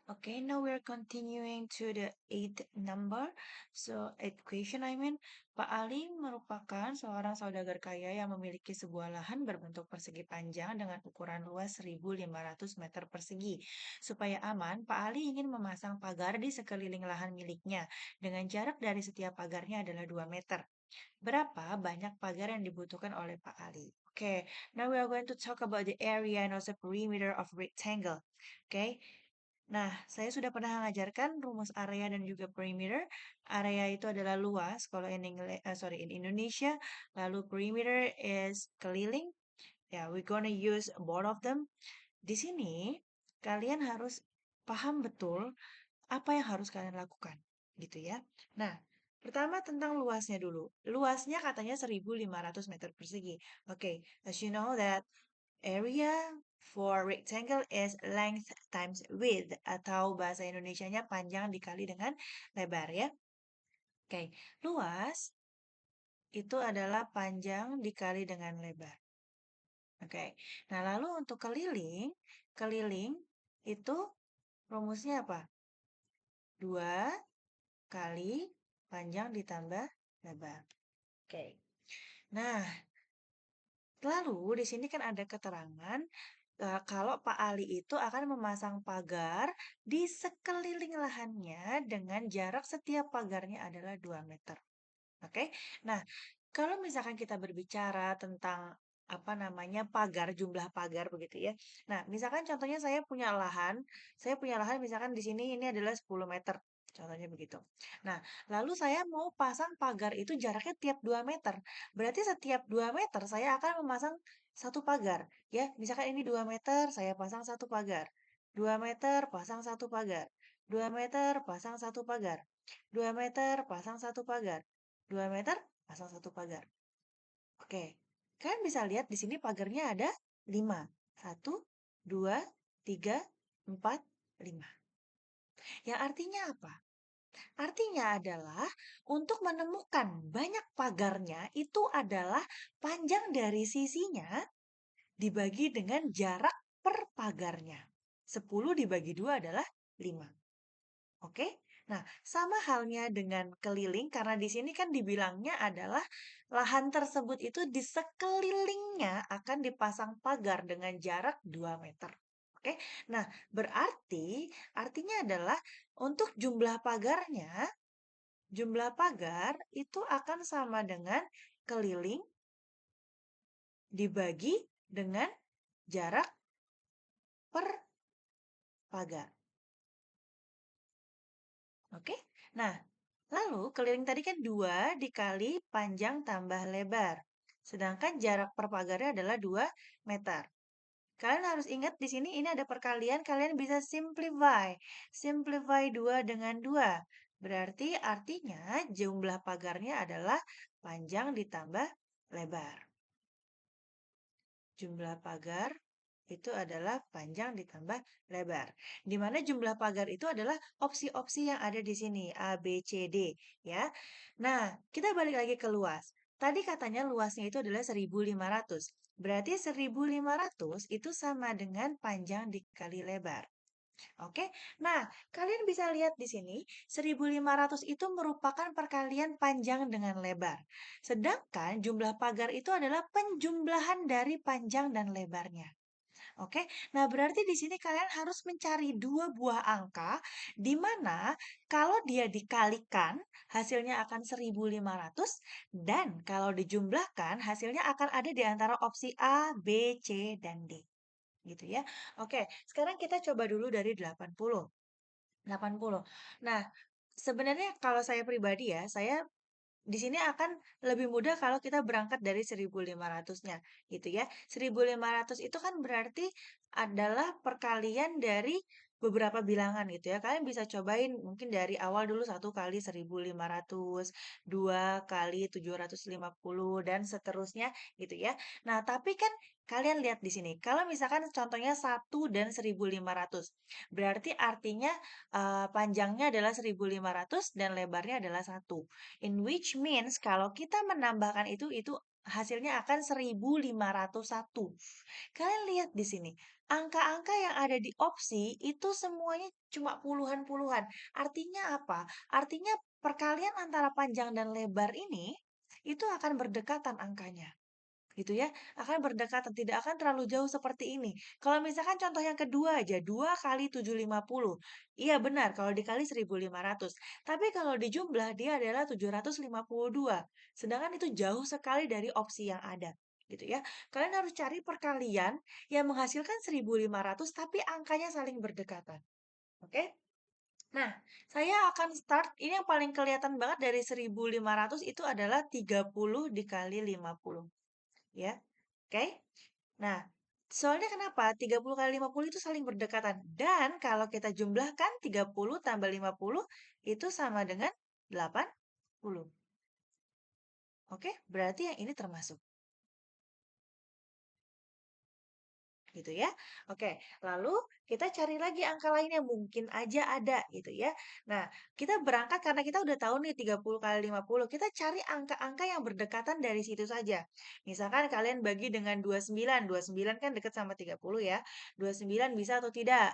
Okay, now we're continuing to the eighth number. So, eighth question, Pak Ali merupakan seorang saudagar kaya yang memiliki sebuah lahan berbentuk persegi panjang dengan ukuran luas 1.500 meter persegi. Supaya aman, Pak Ali ingin memasang pagar di sekeliling lahan miliknya dengan jarak dari setiap pagarnya adalah 2 meter. Berapa banyak pagar yang dibutuhkan oleh Pak Ali? Okay, now we are going to talk about the area and also perimeter of rectangle. Okay, nah, saya sudah pernah mengajarkan rumus area dan juga perimeter. Area itu adalah luas, kalau in Indonesia. Lalu perimeter is keliling. Ya, we're gonna use both of them. Di sini, kalian harus paham betul apa yang harus kalian lakukan, gitu ya. Nah, pertama tentang luasnya dulu. Luasnya katanya 1.500 meter persegi. Oke, as you know that area for rectangle is length times width atau bahasa Indonesianya panjang dikali dengan lebar ya. Oke, luas itu adalah panjang dikali dengan lebar. Oke. Nah, lalu untuk keliling, keliling itu rumusnya apa? 2 kali panjang ditambah lebar. Oke. Nah, lalu di sini kan ada keterangan kalau Pak Ali itu akan memasang pagar di sekeliling lahannya dengan jarak setiap pagarnya adalah 2 meter. Oke. Nah, kalau misalkan kita berbicara tentang apa namanya pagar, jumlah pagar begitu ya. Nah, misalkan contohnya saya punya lahan misalkan di sini ini adalah 10 meter. Contohnya begitu. Nah, lalu saya mau pasang pagar itu jaraknya tiap 2 meter. Berarti setiap 2 meter saya akan memasang satu pagar. Ya, misalkan ini 2 meter, saya pasang satu pagar. 2 meter, pasang satu pagar. 2 meter, pasang satu pagar. 2 meter, pasang satu pagar. 2 meter, pasang satu pagar. Oke, kalian bisa lihat di sini pagarnya ada 5. 1, 2, 3, 4, 5. Yang artinya apa? Artinya adalah untuk menemukan banyak pagarnya itu adalah panjang dari sisinya dibagi dengan jarak per pagarnya. 10 dibagi 2 adalah 5. Oke? Nah, sama halnya dengan keliling karena di sini kan dibilangnya adalah lahan tersebut itu di sekelilingnya akan dipasang pagar dengan jarak 2 meter. Oke? Nah, berarti artinya adalah untuk jumlah pagar itu akan sama dengan keliling dibagi dengan jarak per pagar. Oke? Nah, lalu keliling tadi kan 2 dikali panjang tambah lebar. Sedangkan jarak per pagarnya adalah 2 meter. Kalian harus ingat di sini ini ada perkalian, kalian bisa simplify. Simplify 2 dengan 2. Berarti artinya jumlah pagarnya adalah panjang ditambah lebar. Jumlah pagar itu adalah panjang ditambah lebar. Di mana jumlah pagar itu adalah opsi-opsi yang ada di sini, A, B, C, D, ya. Nah, kita balik lagi ke luas. Tadi katanya luasnya itu adalah 1.500. Berarti 1.500 itu sama dengan panjang dikali lebar. Oke, nah kalian bisa lihat di sini 1.500 itu merupakan perkalian panjang dengan lebar. Sedangkan jumlah pagar itu adalah penjumlahan dari panjang dan lebarnya. Oke, nah berarti di sini kalian harus mencari dua buah angka di mana kalau dia dikalikan hasilnya akan 1.500 dan kalau dijumlahkan hasilnya akan ada di antara opsi A, B, C, dan D gitu ya. Oke, sekarang kita coba dulu dari 80. 80. Nah, sebenarnya kalau saya pribadi ya, saya di sini akan lebih mudah kalau kita berangkat dari 1.500-nya gitu ya. 1.500 itu kan berarti adalah perkalian dari beberapa bilangan gitu ya. Kalian bisa cobain mungkin dari awal dulu 1 kali 1.500, 2 kali 750 dan seterusnya gitu ya. Nah, tapi kan kalian lihat di sini. Kalau misalkan contohnya 1 dan 1.500, berarti artinya panjangnya adalah 1.500 dan lebarnya adalah 1. In which means kalau kita menambahkan itu hasilnya akan 1.501. Kalian lihat di sini, angka-angka yang ada di opsi itu semuanya cuma puluhan-puluhan. Artinya apa? Artinya perkalian antara panjang dan lebar ini itu akan berdekatan angkanya. Gitu ya, akan berdekatan, tidak akan terlalu jauh seperti ini. Kalau misalkan contoh yang kedua aja, 2 kali 750. Iya benar, kalau dikali 1.500. Tapi kalau dijumlah, dia adalah 752. Sedangkan itu jauh sekali dari opsi yang ada. Gitu ya. Kalian harus cari perkalian yang menghasilkan 1.500, tapi angkanya saling berdekatan. Oke? Nah, saya akan start, ini yang paling kelihatan banget dari 1.500 itu adalah 30 dikali 50. Ya, oke? Nah, soalnya kenapa? 30 kali 50 itu saling berdekatan. Dan kalau kita jumlahkan 30 tambah 50 itu sama dengan 80. Oke, berarti yang ini termasuk. Gitu ya. Oke, lalu kita cari lagi angka lain yang mungkin aja ada gitu ya. Nah, kita berangkat karena kita udah tahu nih 30 kali 50, kita cari angka-angka yang berdekatan dari situ saja. Misalkan kalian bagi dengan 29, 29 kan dekat sama 30 ya. 29 bisa atau tidak?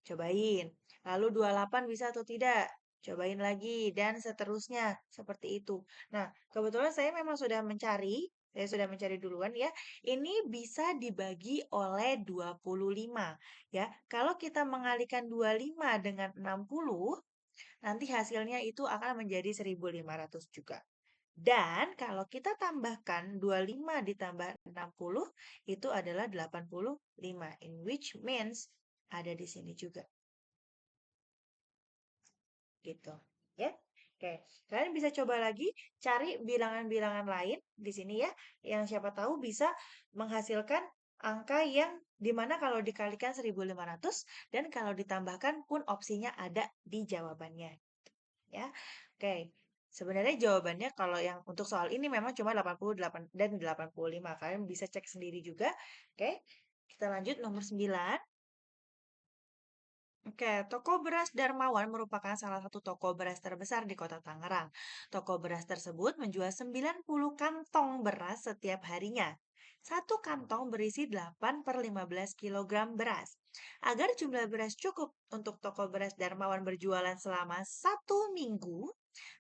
Cobain. Lalu 28 bisa atau tidak? Cobain lagi dan seterusnya seperti itu. Nah, kebetulan saya memang sudah mencari, saya sudah mencari duluan ya. Ini bisa dibagi oleh 25 ya. Kalau kita mengalihkan 25 dengan 60, nanti hasilnya itu akan menjadi 1.500 juga. Dan kalau kita tambahkan 25 ditambah 60 itu adalah 85, in which means ada di sini juga. Gitu. Ya. Oke, kalian bisa coba lagi cari bilangan-bilangan lain di sini ya, yang siapa tahu bisa menghasilkan angka yang dimana kalau dikalikan 1.500 dan kalau ditambahkan pun opsinya ada di jawabannya. Ya. Oke. Sebenarnya jawabannya kalau yang untuk soal ini memang cuma 88 dan 85. Kalian bisa cek sendiri juga. Oke. Kita lanjut nomor 9. Oke, toko beras Darmawan merupakan salah satu toko beras terbesar di Kota Tangerang. Toko beras tersebut menjual 90 kantong beras setiap harinya. Satu kantong berisi 8 per 15 kilogram beras. Agar jumlah beras cukup untuk toko beras Darmawan berjualan selama 1 minggu,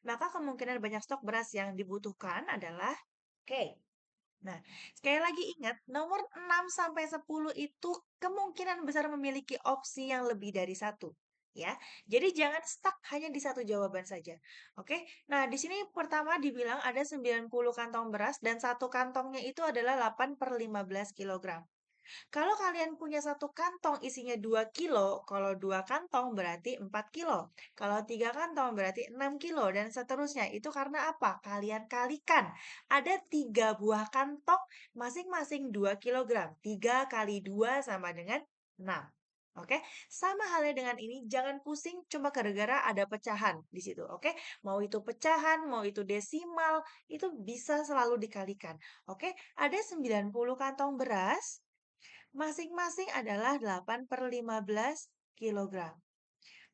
maka kemungkinan banyak stok beras yang dibutuhkan adalah oke. Nah, sekali lagi ingat, nomor 6 sampai 10 itu kemungkinan besar memiliki opsi yang lebih dari satu. Ya, jadi jangan stuck hanya di satu jawaban saja. Oke, nah di sini pertama dibilang ada 90 kantong beras dan satu kantongnya itu adalah 8 per 15 kilogram. Kalau kalian punya satu kantong isinya 2 kilo, kalau dua kantong berarti 4 kilo. Kalau tiga kantong berarti 6 kilo dan seterusnya. Itu karena apa? Kalian kalikan. Ada 3 buah kantong masing-masing 2 kilogram. 3 kali 2 sama dengan 6. Oke, sama halnya dengan ini, jangan pusing cuma gara-gara ada pecahan di situ. Oke, mau itu pecahan, mau itu desimal, itu bisa selalu dikalikan. Oke, ada 90 kantong beras, masing-masing adalah 8 per 15 kilogram.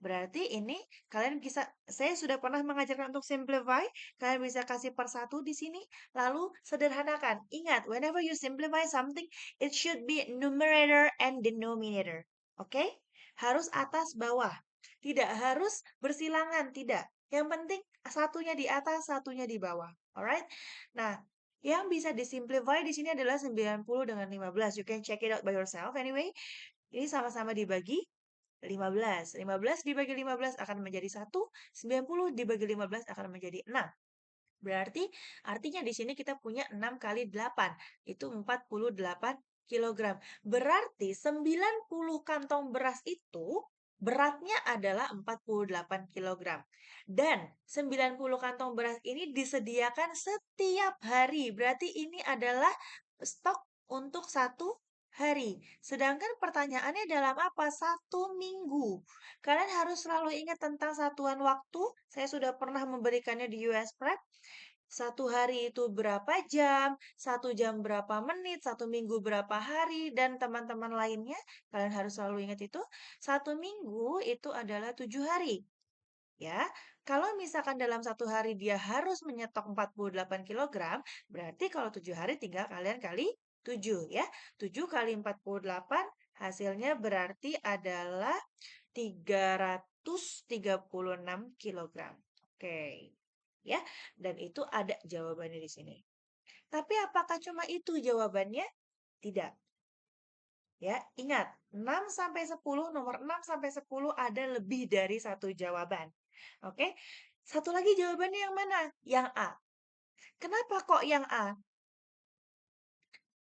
Berarti ini kalian bisa, saya sudah pernah mengajarkan untuk simplify, kalian bisa kasih per satu di sini, lalu sederhanakan. Ingat, whenever you simplify something, it should be numerator and denominator. Oke? Harus atas bawah. Tidak harus bersilangan, tidak. Yang penting satunya di atas, satunya di bawah. Alright? Nah, yang bisa disimplify di sini adalah 90 dengan 15. You can check it out by yourself anyway. Ini sama-sama dibagi 15. 15 dibagi 15 akan menjadi 1, 90 dibagi 15 akan menjadi 6. Berarti artinya di sini kita punya 6 kali 8, itu 48 kilogram. Berarti 90 kantong beras itu beratnya adalah 48 kilogram. Dan 90 kantong beras ini disediakan setiap hari. Berarti ini adalah stok untuk 1 hari. Sedangkan pertanyaannya dalam apa? 1 minggu. Kalian harus selalu ingat tentang satuan waktu. Saya sudah pernah memberikannya di US Prep. 1 hari itu berapa jam, 1 jam berapa menit, 1 minggu berapa hari, dan teman-teman lainnya, kalian harus selalu ingat itu. 1 minggu itu adalah 7 hari. Ya, kalau misalkan dalam satu hari dia harus menyetok 48 kilogram, berarti kalau 7 hari tinggal kalian kali 7 ya. 7 kali 48 hasilnya berarti adalah 336 kilogram. Oke, ya. Dan itu ada jawabannya di sini. Tapi apakah cuma itu jawabannya? Tidak. Ya, ingat, 6 sampai 10, nomor 6 sampai 10 ada lebih dari satu jawaban. Oke. Satu lagi jawabannya yang mana? Yang A. Kenapa kok yang A?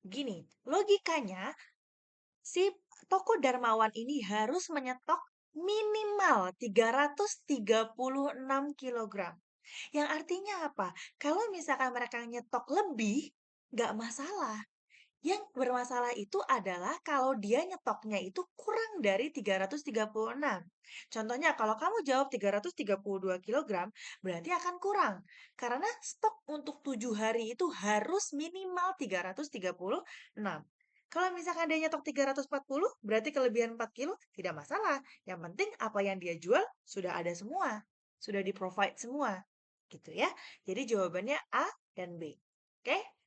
Gini, logikanya si toko Darmawan ini harus menyetok minimal 336 kilogram. Yang artinya apa? Kalau misalkan mereka nyetok lebih, nggak masalah. Yang bermasalah itu adalah kalau dia nyetoknya itu kurang dari 336. Contohnya, kalau kamu jawab 332 kilogram, berarti akan kurang. Karena stok untuk 7 hari itu harus minimal 336. Kalau misalkan dia nyetok 340, berarti kelebihan 4 kilo, tidak masalah. Yang penting apa yang dia jual sudah ada semua. Sudah di-provide semua. Gitu ya. Jadi jawabannya A dan B. Oke?